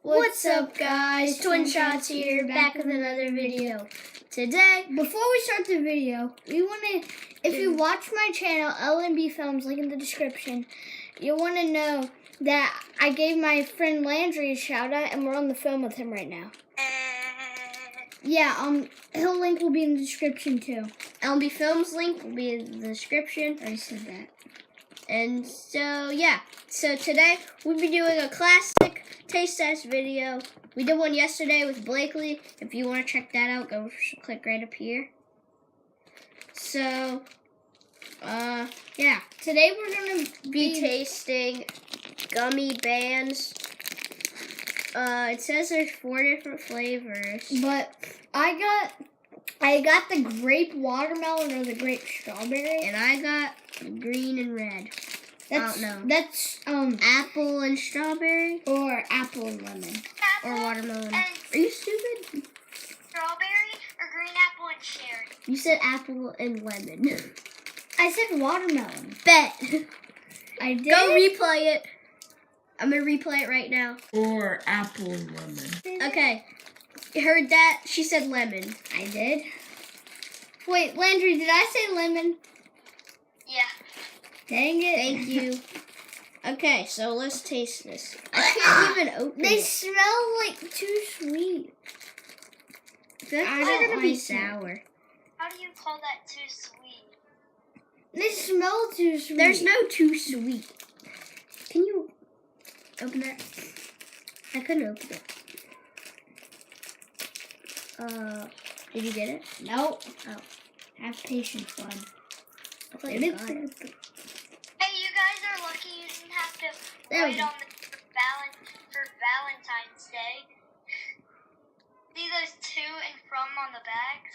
What's up, guys? Twin Shots here, back with another video. Today, before we start the video, we want to, if you watch my channel, LNB Films, link in the description, you want to know that I gave my friend Landry a shout out, and we're on the phone with him right now. Yeah, his link will be in the description too. LNB Films link will be in the description. I said that. And so, yeah. So today, we'll be doing a classic taste test video. We did one yesterday with Blakely. If you want to check that out, go click right up here. So, yeah. Today we're going to be tasting gummy bands. It says there's 4 different flavors. But I got the grape watermelon or the grape strawberry. And I got green and red. That's apple and strawberry or apple and lemon or watermelon. Are you stupid? Strawberry or green apple and cherry? You said apple and lemon. I said watermelon. Bet. I did. Go replay it. I'm gonna replay it right now. Or apple and lemon. Okay. You heard that? She said lemon. I did. Wait, Landry, did I say lemon? Yeah. Dang it. Thank you. Okay, so let's taste this. I can't even open it. They smell like too sweet. I feel like they're gonna be sour. How do you call that too sweet? They smell too sweet. There's no too sweet. Can you open that? I couldn't open it. Did you get it? Nope. Oh. Have patience, bud. I thought you got it. Hey, you guys are lucky you didn't have to There we wait go. on for Valentine's Day. See those to and from on the bags?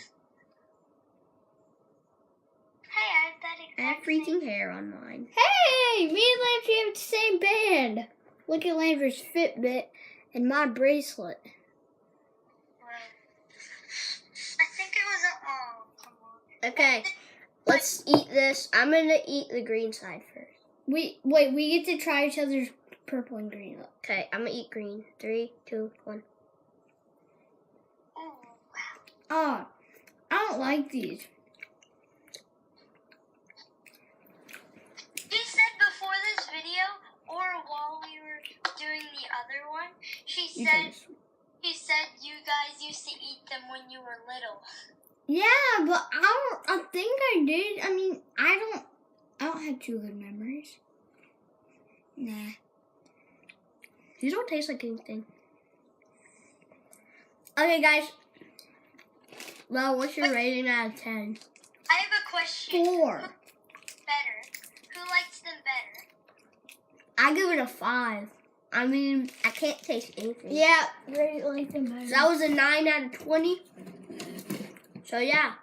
Hey, I have that exact I have freaking hair on mine. Hey, me and Landry have the same band. Look at Landry's Fitbit and my bracelet. I think it was come on. Okay, let's eat this. I'm gonna eat the green side first. We get to try each other's purple and green. Okay, I'm gonna eat green. 3, 2, 1. Oh, wow. Oh, I don't like these. She said before this video, or while we were doing the other one, she said you guys used to eat them when you were little. Yeah, but I think I did. I mean, I don't have too good memories. Nah. These don't taste like anything. Okay, guys. Well, what's your rating out of 10? I have a question. 4. Better. Who likes them better? I give it a 5. I mean, I can't taste anything. Yeah, they like them better. So that was a 9 out of 20. So yeah.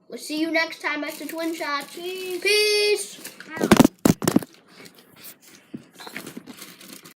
We'll see you next time at the Twin Shots. Peace. Wow.